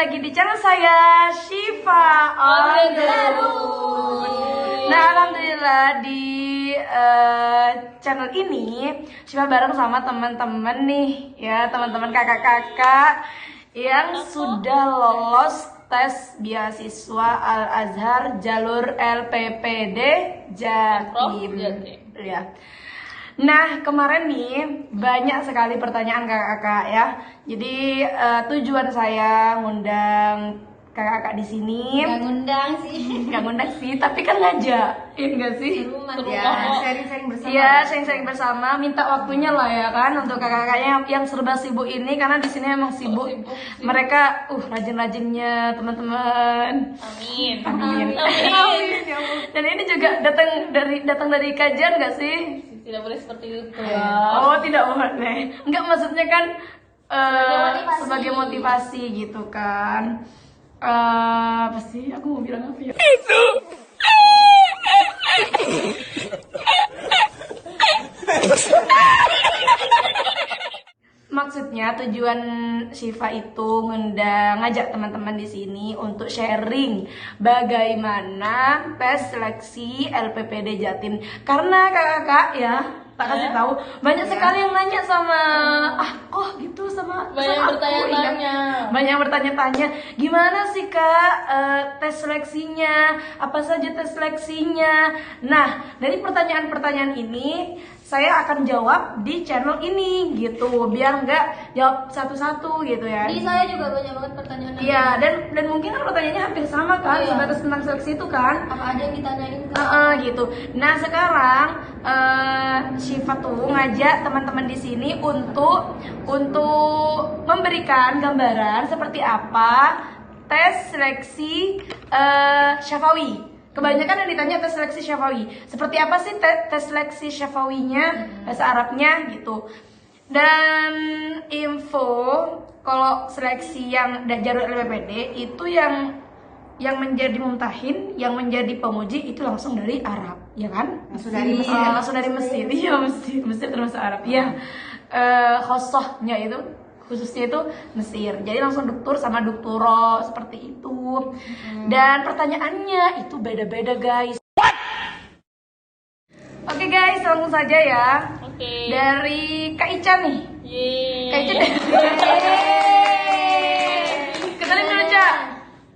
lagi di channel saya, Syifa on the road. Nah, alhamdulillah di channel ini Syifa bareng sama teman-teman nih, ya teman-teman kakak-kakak yang sudah lolos tes beasiswa Al-Azhar jalur LPPD Jatim. Ya. Nah, kemarin nih banyak sekali pertanyaan kakak-kakak ya. Jadi tujuan saya ngundang kakak-kakak di sini. Nggak ngundang sih. Nggak ngundang sih, tapi kan ngajak, ya enggak sih? Ya, sharing-sharing bersama. Iya, sharing-sharing bersama. Minta waktunya lah ya kan untuk kakak-kakaknya yang serba sibuk ini, karena di sini emang sibuk. Mereka rajin-rajinnya teman-teman. Amin. Amin. Amin. Dan ini juga datang dari kajian nggak sih? Tidak boleh seperti itu. Oh, tidak boleh. Enggak, maksudnya kan sebagai motivasi. motivasi gitu kan. Pasti aku mau bilang apa ya? Maksudnya tujuan Syifa itu ngajak teman-teman di sini untuk sharing bagaimana tes seleksi LPPD Jatim. Karena kakak ya, tak kasih tahu banyak sekali yang nanya sama kok gitu sama Banyak bertanya-tanya. Banyak yang bertanya-tanya, gimana sih kak tes seleksinya, apa saja tes seleksinya. Nah, dari pertanyaan-pertanyaan ini saya akan jawab di channel ini gitu, biar nggak jawab satu-satu gitu ya. Di saya juga banyak banget pertanyaan. Iya, dan mungkin kan pertanyaannya hampir sama kan, sebatas tentang seleksi itu kan. Apa aja yang ditanyain Gitu. Nah, sekarang Syifa tuh ngajak teman-teman di sini untuk memberikan gambaran seperti apa tes seleksi Syafawi. Kebanyakan yang ditanya tes seleksi Syafawi. Seperti apa sih tes seleksi Syafawinya, bahasa Arabnya gitu. Dan info kalau seleksi yang jalur LPPD itu yang menjadi mumtahin, yang menjadi penguji itu langsung dari Arab, ya kan? Langsung dari Mesir. Langsung dari Mesir. Iya, Mesir termasuk Arab. Iya. Khosohnya itu khususnya itu Mesir. Jadi langsung doktur sama dokturo seperti itu. Dan pertanyaannya itu beda-beda, guys. Oke guys, langsung saja ya. Oke. Dari Kak Ica nih. Yeay. Kak Ica kenalin dulu, Ca.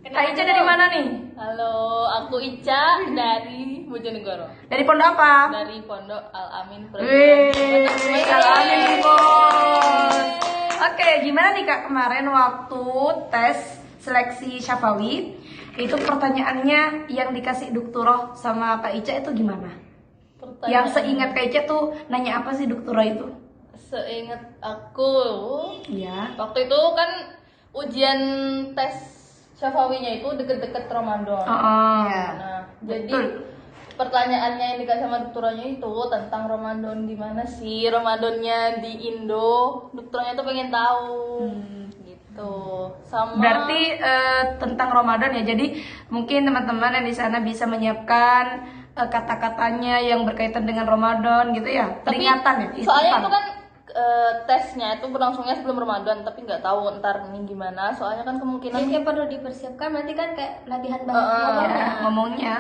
Kak Ica dari mana nih? Halo, aku Ica dari Bojonegoro. Dari pondok apa? Dari Pondok Al-Amin Wih, Al-Amin Bos. Oke, gimana nih Kak kemarin waktu tes seleksi Syafawi? Itu pertanyaannya yang dikasih dokturoh sama Kak Ica itu gimana? Yang seingat Kak Ica tuh nanya apa sih dokturoh itu? Seingat aku, Iya. waktu itu kan ujian tes Syafawinya itu deket-deket Ramadan. Nah, jadi pertanyaannya yang dikasih sama dokternya itu tentang Ramadan gimana sih Ramadannya di Indo. Dokternya tuh pengen tahu gitu. Sama Berarti tentang Ramadan ya. Jadi mungkin teman-teman yang di sana bisa menyiapkan kata-katanya yang berkaitan dengan Ramadan gitu ya. Peringatan ya. Soalnya itu kan tesnya itu berlangsungnya sebelum Ramadan, tapi nggak tahu ntar ini gimana. Soalnya kan kemungkinan Yang perlu dipersiapkan nanti kan kayak latihan ngomongnya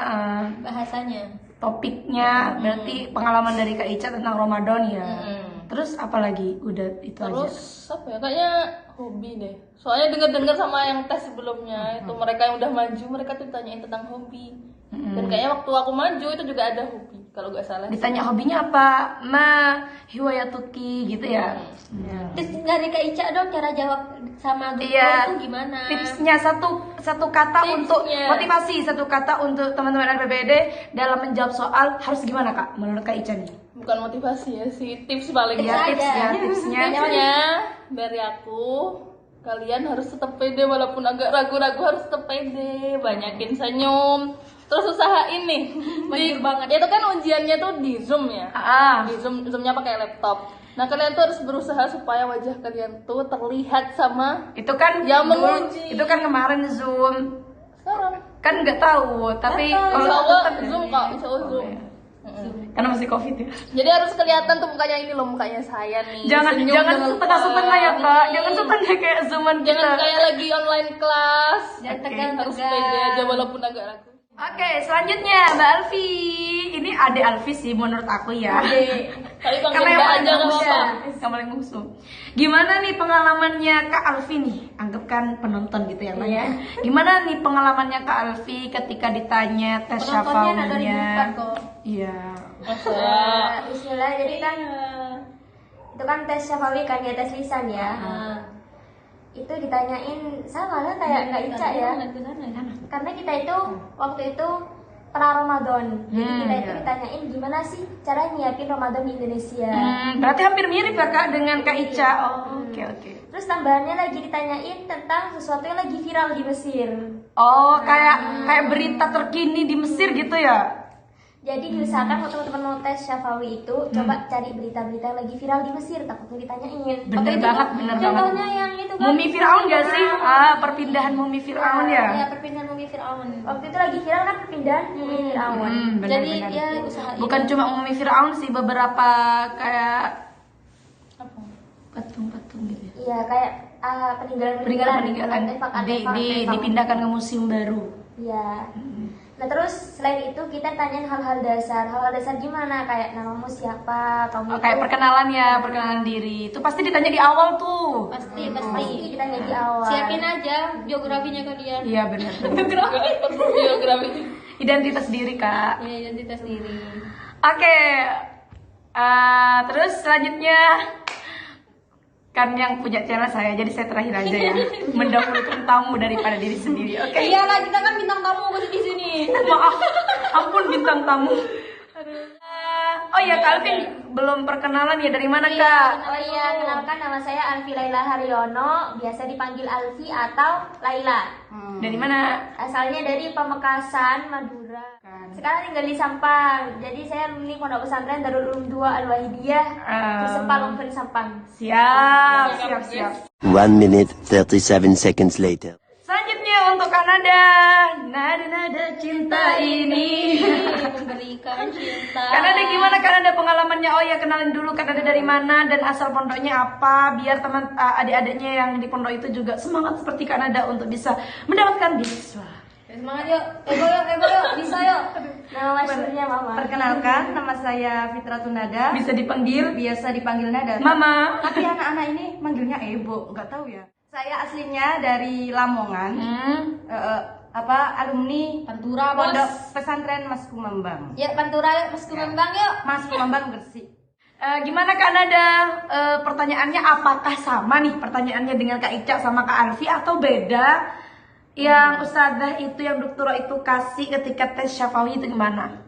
bahasanya. topiknya berarti pengalaman dari Kak Ica tentang Ramadan ya. Terus apalagi udah itu terus apa ya, kayaknya hobi deh. Soalnya dengar-dengar sama yang tes sebelumnya itu mereka yang udah maju, mereka tuh tanyain tentang hobi. Dan kayaknya waktu aku maju itu juga ada hobi kalau nggak salah. Ditanya hobinya apa? Hiwayatuki gitu ya. Terus dari Kak Ica dong cara jawab sama dokter Iya. itu gimana? Tipsnya satu kata untuk motivasi, satu kata untuk teman-teman LPPD dalam menjawab soal harus gimana Kak? Menurut Kak Ica nih? Bukan motivasi ya sih, tips paling Ya, tipsnya. Tipsnya dari aku, kalian harus tetap pede walaupun agak ragu-ragu, harus tetap pede, banyakin senyum. Terus usahain nih, itu kan ujiannya tuh di Zoom ya, di Zoomnya pakai laptop. Nah kalian tuh harus berusaha supaya wajah kalian tuh terlihat sama Itu kan yang menguji. Itu kan kemarin Zoom. Sekarang Kan nggak tahu, tapi insya Allah tetap Zoom kok, insya Allah Zoom. Karena masih Covid ya. Jadi harus kelihatan tuh mukanya, ini loh mukanya saya nih. Jangan Senyum, setengah-setengah ya kak. Jangan setengah kayak zaman kita. Jangan kayak lagi online kelas. Jangan Oke. tegang Harus pede aja walaupun agak ragu. Oke, selanjutnya Mbak Alfi. Ini adek Alfi sih menurut aku ya. Tapi panggil Karena yang Mbak paling aja nggak muda, apa-apa. yang paling musuh. Gimana nih pengalamannya Kak Alfi nih? Anggapkan penonton gitu yang lain. Gimana nih pengalamannya Kak Alfi ketika ditanya tes Penontonnya ada syafawinya? ribuan kok. Iya. Masa? Bismillah, jadi kan itu kan tes syafawi kan ya, tes lisan ya. Itu ditanyain sama lah kayak Kak Ica ya. Karena kita itu waktu itu pra Ramadan. Jadi kita itu ditanyain gimana sih cara nyiapin Ramadan di Indonesia. Berarti hampir mirip ya Kak dengan Kak Ica. Oh, oke. Terus tambahannya lagi ditanyain tentang sesuatu yang lagi viral di Mesir. Oh, kayak berita terkini di Mesir gitu ya? Jadi diusahakan kalau teman-teman mau tes syafawi itu coba cari berita-berita yang lagi viral di Mesir, takutnya ditanyain. Bener Waktu itu banget, tuh bener contohnya banget. yang itu kan. Mumi Fir'aun gak sih? Perpindahan Mumi Fir'aun ya? Ya, perpindahan Mumi Fir'aun. Waktu itu lagi viral kan perpindahan Mumi Fir'aun. Bener, Jadi bener. ya usaha Bukan cuma Mumi Fir'aun sih, beberapa kayak patung-patung gitu ya. Iya, kayak Peninggalan dipindahkan ke museum baru. Iya. Nah terus selain itu kita tanyain hal-hal dasar. Hal-hal dasar gimana? Kayak namamu siapa? Kamu Kayak perkenalan diri. Itu pasti ditanya di awal tuh. pasti ditanya di awal. Siapin aja biografinya kalian. Iya benar. Biografi. Identitas diri Kak. Ya, identitas diri. Oke. Terus selanjutnya kan yang punya channel saya, jadi saya terakhir aja ya. Mendahulukan tamu daripada diri sendiri. Oke. Iyalah, kita kan bintang tamu di sini. Maaf, ampun bintang tamu. Oh ya, Kak Alvin belum perkenalan ya, dari mana Kak? Oh iya, kenalkan nama saya Alfi Laila Haryono, biasa dipanggil Alfi atau Laila. Dari mana? Asalnya dari Pamekasan, Madura. Sekarang tinggal di Sampang. Jadi saya alumni Pondok Pesantren Darul Ulum 2 Al Wahidiyah di Sepal Umpun Sampang. Siap. 1 minute 37 seconds later. Selanjutnya untuk Kanada, nada cinta ini. Memberikan cinta. Kanada gimana Kanada pengalamannya? Oh ya, kenalin dulu Kanada dari mana dan asal pondoknya apa, biar teman adik-adiknya yang di pondok itu juga semangat seperti Kanada untuk bisa mendapatkan beasiswa. Semangat yuk. Ego yuk, bisa yuk. Nama masyhurnya Mama. Perkenalkan, nama saya Fitratun Nada. Bisa dipanggil Biasa dipanggil Nada. Mama. Tapi anak-anak ini manggilnya Ebo, nggak tahu ya. Saya aslinya dari Lamongan. Alumni Pantura, Bos. Pondok Pesantren Mas Kumambang. Ya, Pantura yuk, Mas Kumembang yuk. Mas Kumambang Gresik. Gimana Kanada? Pertanyaannya apakah sama nih pertanyaannya dengan Kak Ica sama Kak Alfi atau beda? Yang ustadzah itu, yang doktora itu kasih ketika tes syafawi itu gimana?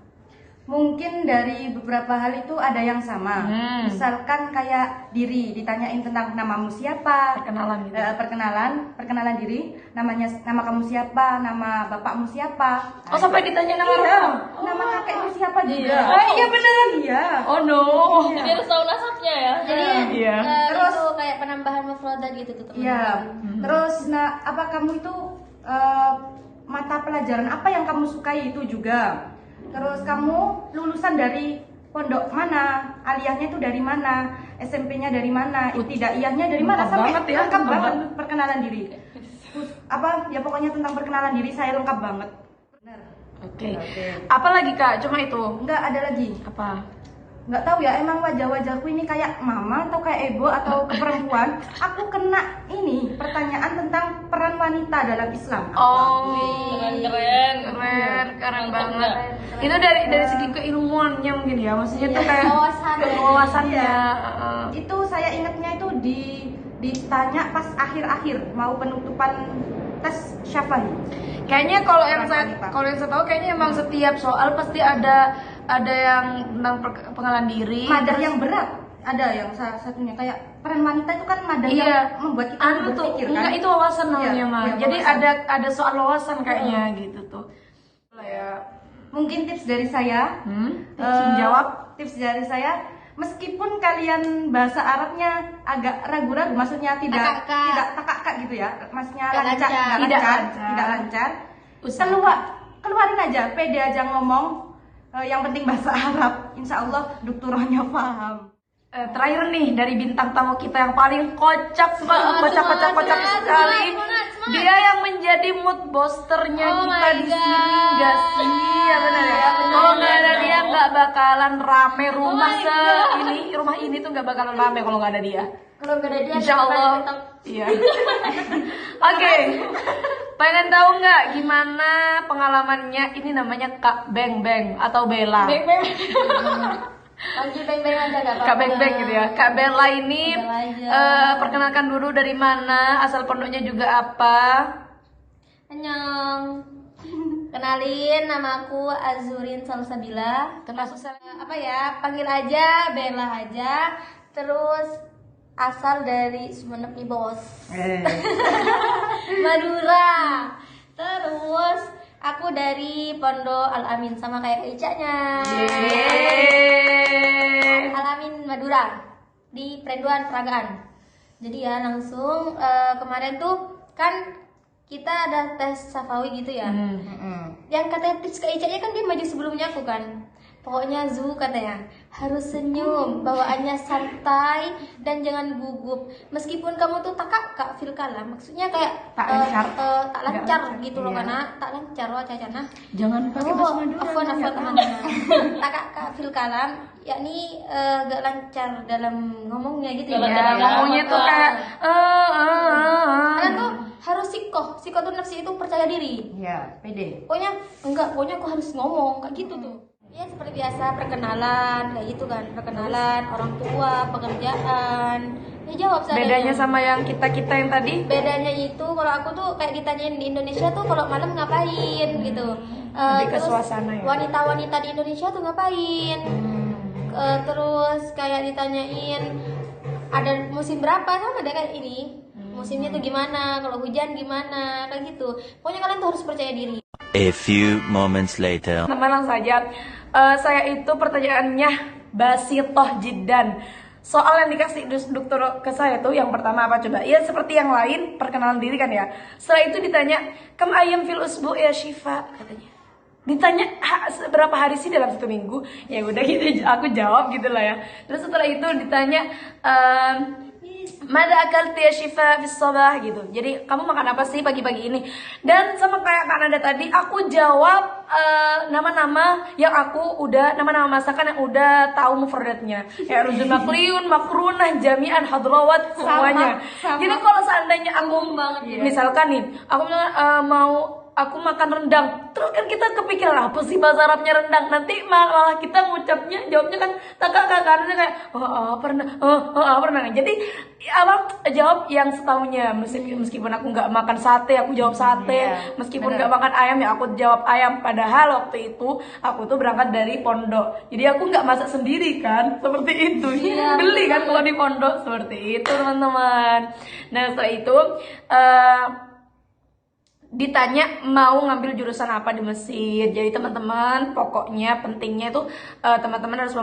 Mungkin dari beberapa hal itu ada yang sama. Misalkan kayak diri, ditanyain tentang namamu siapa, Perkenalan gitu. perkenalan diri, nama kamu siapa, nama bapakmu siapa. Oh, sampai ditanya nama Iya, orang? nama kakekmu siapa juga. Iya beneran. Iya. Oh no. Jadi harus tahu nasabnya ya. Jadi Iya. terus itu kayak penambahan mufradat gitu tuh teman. Iya. Terus apa kamu itu mata pelajaran apa yang kamu sukai itu juga. Terus kamu lulusan dari pondok mana, aliyahnya itu dari mana, SMP-nya dari mana, ibtidaiyahnya dari mana, Lengkap sampai banget ya, lengkap lengkap banget banget. perkenalan diri. Terus ya pokoknya tentang perkenalan diri saya lengkap banget. Benar. Oke. Apa lagi Kak? Cuma itu? Enggak ada lagi. Apa? Nggak tahu ya, emang wajah-wajahku ini kayak mama atau kayak ibu atau perempuan. Aku kena ini pertanyaan tentang peran wanita dalam Islam. Oh, Keren. keren banget. Itu dari segi keilmuannya mungkin ya, maksudnya tuh kayak wawasan. wawasannya. Itu saya ingatnya itu ditanya pas akhir-akhir mau penutupan tes syafa'i. Kayaknya kalau yang saya tahu kayaknya emang setiap soal pasti ada yang tentang pengenalan diri. Madah terus- yang berat ada yang salah satunya kayak peran wanita itu kan madah Iya. yang membuat kita tuh berpikir kan. enggak, itu wawasan namanya Iya, mah. iya, Jadi wawasan. ada soal wawasan kayaknya gitu tuh. Ya. Mungkin tips dari saya Jawab. tips dari saya, meskipun kalian bahasa Arabnya agak ragu-ragu, maksudnya tidak takak gitu ya, maksudnya Tidak tidak lancar. lancar, Usahakan. keluarin aja, pede aja ngomong, yang penting bahasa Arab. Insya Allah doktornya paham. Terakhir nih dari bintang tamu kita yang paling kocak sekali. Dia yang menjadi mood boosternya kita di sini, enggak sih? Ya benar ya. Kalau nggak ada dia nggak bakalan rame rumah ini tuh nggak bakalan rame kalau nggak ada dia. Kalau nggak ada dia, Insya Allah. Iya. Oke. Pengen tahu nggak gimana pengalamannya? Ini namanya Kak Beng Beng atau Bella. Panggil Beng-Beng aja gak apa-apa. Kak Beng Beng gitu ya. Kak Bella ini perkenalkan dulu dari mana, asal pondoknya juga apa? Annyeong. Kenalin, nama aku Azurin Salsabila. Termasuk Apa ya? Panggil aja Bella aja. Terus asal dari Sumenep nih bos. Madura. Terus aku dari Pondok Al-Amin sama kayak Ica-nya. Al-Amin Madura di Perenduan Peragaan. Jadi ya langsung kemarin tuh kan kita ada tes Safawi gitu ya. Yang katanya tips ke Ica-nya kan dia maju sebelumnya aku kan. Pokoknya Zu katanya harus senyum, bawaannya santai dan jangan gugup. Meskipun kamu tuh tak fil kalam, maksudnya kayak tak lancar gitu loh, karena tak lancar loh cacana. jangan pakai bahasa Madura. Afwan teman-teman. tak fil kalam, yakni gak lancar dalam ngomongnya gitu ya. Ngomongnya tuh kayak Kalian tuh harus sikoh tuh nafsi itu percaya diri. Ya, pede. Pokoknya aku harus ngomong kayak gitu tuh. Ya seperti biasa perkenalan kayak gitu kan, perkenalan orang tua, pekerjaan. Ya jawab seadanya. bedanya sama yang kita yang tadi. Bedanya itu kalau aku tuh kayak ditanyain di Indonesia tuh kalau malam ngapain gitu. Lebih ke Terus suasana ya. wanita-wanita di Indonesia tuh ngapain? Terus kayak ditanyain ada musim berapa sama ada kayak ini. Musimnya tuh gimana? Kalau hujan gimana? Kayak gitu. Pokoknya kalian tuh harus percaya diri. A few moments later. Langsung saja. Saya itu pertanyaannya basitoh jiddan. Soal yang dikasih dokter ke saya tuh yang pertama apa coba? Ya seperti yang lain, perkenalan diri kan ya. Setelah itu ditanya, "Kam ayam fil usbu ya Syifa?" katanya. Ditanya berapa hari sih dalam 1 minggu? Ya udah gitu aku jawab gitu lah ya. Terus setelah itu ditanya Mada akalti ya Syifa fis sabah gitu. Jadi kamu makan apa sih pagi-pagi ini? Dan sama kayak Kak Nanda tadi, aku jawab nama-nama yang aku udah, nama-nama masakan yang udah tahu mufradatnya. Ya rujun makliyun, makrunah, jami'an, hadrawat, semuanya. Jadi kalau seandainya aku misalkan nih, aku aku makan rendang, terus kan kita kepikiran apa sih bahasa Arabnya rendang, nanti malah kita ngucapnya jawabnya kan kakak-kakaknya kayak pernah. Jadi jawab yang setahunya, meskipun aku nggak makan sate aku jawab sate, meskipun nggak makan ayam ya aku jawab ayam. Padahal waktu itu aku tuh berangkat dari pondok, jadi aku nggak masak sendiri kan, seperti itu. Beli kan kalau di pondok, seperti itu teman-teman. Nah setelah itu ditanya mau ngambil jurusan apa di Mesir. Jadi teman-teman, pokoknya pentingnya itu teman-teman harus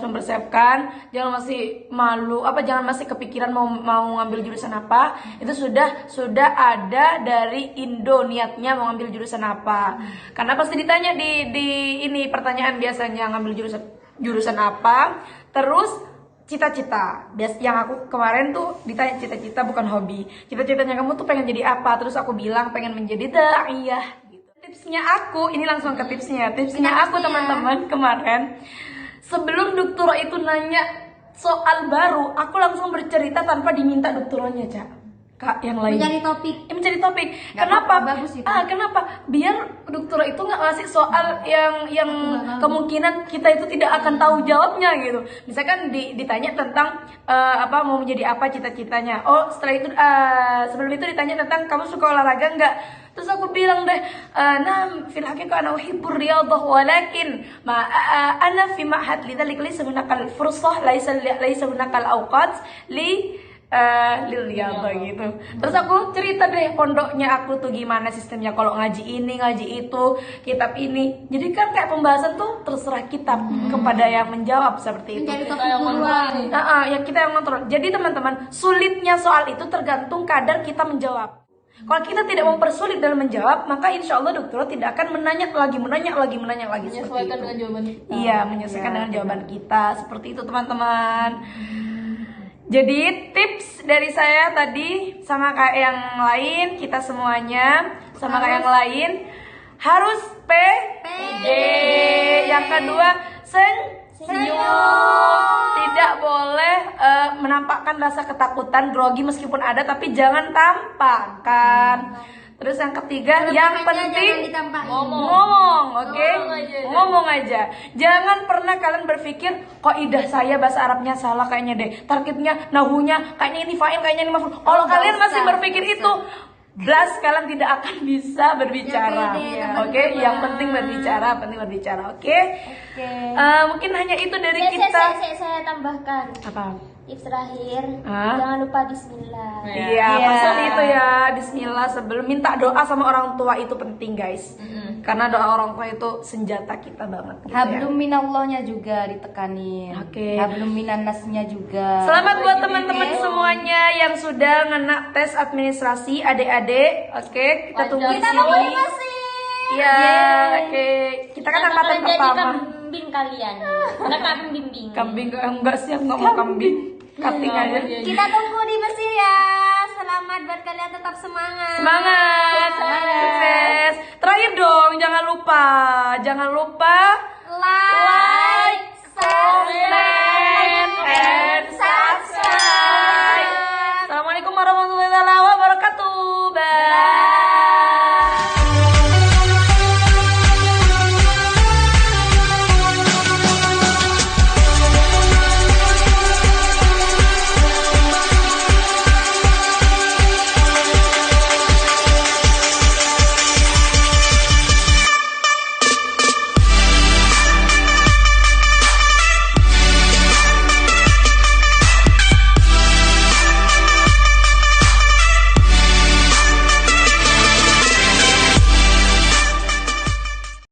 mempersiapkan, jangan masih malu jangan masih kepikiran mau ngambil jurusan apa. Itu sudah ada dari Indo niatnya mau ngambil jurusan apa. Karena pasti ditanya di ini pertanyaan biasanya ngambil jurusan apa, terus cita-cita. Yang aku kemarin tuh ditanya cita-cita bukan hobi. Cita-citanya kamu tuh pengen jadi apa? Terus aku bilang pengen menjadi da'iyah gitu. Tipsnya aku, ini langsung ke tipsnya. Tipsnya aku teman-teman kemarin, sebelum doktora itu nanya soal baru, aku langsung bercerita tanpa diminta doktoranya, Cak. Kak yang lain mencari topik. Kenapa? Bagus itu. Kenapa? Biar dokter itu nggak ngasih soal yang kemungkinan kita itu tidak akan tahu jawabnya gitu. Misalkan ditanya tentang mau menjadi apa cita-citanya. Setelah itu sebelum itu ditanya tentang kamu suka olahraga nggak? Terus aku bilang deh, fil haqiqah ana uhibbur riyadhah walakin ana fi ma'had lidzalika laysa hunakal fursah laysa hunakal awqat lil riyadhah gitu. Terus aku cerita deh pondoknya aku tuh gimana sistemnya, kalau ngaji ini, ngaji itu, kitab ini. Jadi kan kayak pembahasan tuh terserah kitab kepada yang menjawab seperti itu. Ya kita yang kontrol. Jadi teman-teman, sulitnya soal itu tergantung kadar kita menjawab. Kalau kita tidak mempersulit dalam menjawab, maka insya Allah dokter tidak akan menanya lagi seperti Menyesuaikan itu. dengan jawaban kita. Iya, menyesuaikan dengan jawaban kita. Seperti itu teman-teman. Jadi tips dari saya tadi sama kayak yang lain, kita semuanya sama kayak yang lain harus pede. Yang kedua, senyum. Tidak boleh menampakkan rasa ketakutan, grogi meskipun ada, tapi jangan tampakkan. Terus yang ketiga, yang penting ngomong, oke? Ngomong aja. Jangan pernah kalian berpikir kok idah saya bahasa Arabnya salah kayaknya deh. Targetnya, nahunya, kayaknya ini fa'il, kayaknya ini maf'ul. Kalau kalian masih berpikir itu, belas kalian tidak akan bisa berbicara. Oke, yang penting berbicara, oke? Mungkin hanya itu dari kita. Saya tambahkan. Apa? Tips terakhir, Hah? jangan lupa bismillah. Iya, pesan itu ya, bismillah sebelum minta doa sama orang tua itu penting guys. Karena doa orang tua itu senjata kita banget. Gitu Hablum minallahnya juga ditekanin. Oke. Hablum minannasnya juga. Selamat buat teman-teman semuanya yang sudah ngena tes administrasi, adik-adik. Oke, kita tunggu di sini. Iya, oke. Kita kan angkatan pertama. Kambing kalian, nggak kambing. Kambing enggak sih, aku nggak mau kambing. Cutting aja. Kita tunggu di Mesir ya. Selamat buat kalian, tetap semangat. Semangat, sukses. Terakhir dong, jangan lupa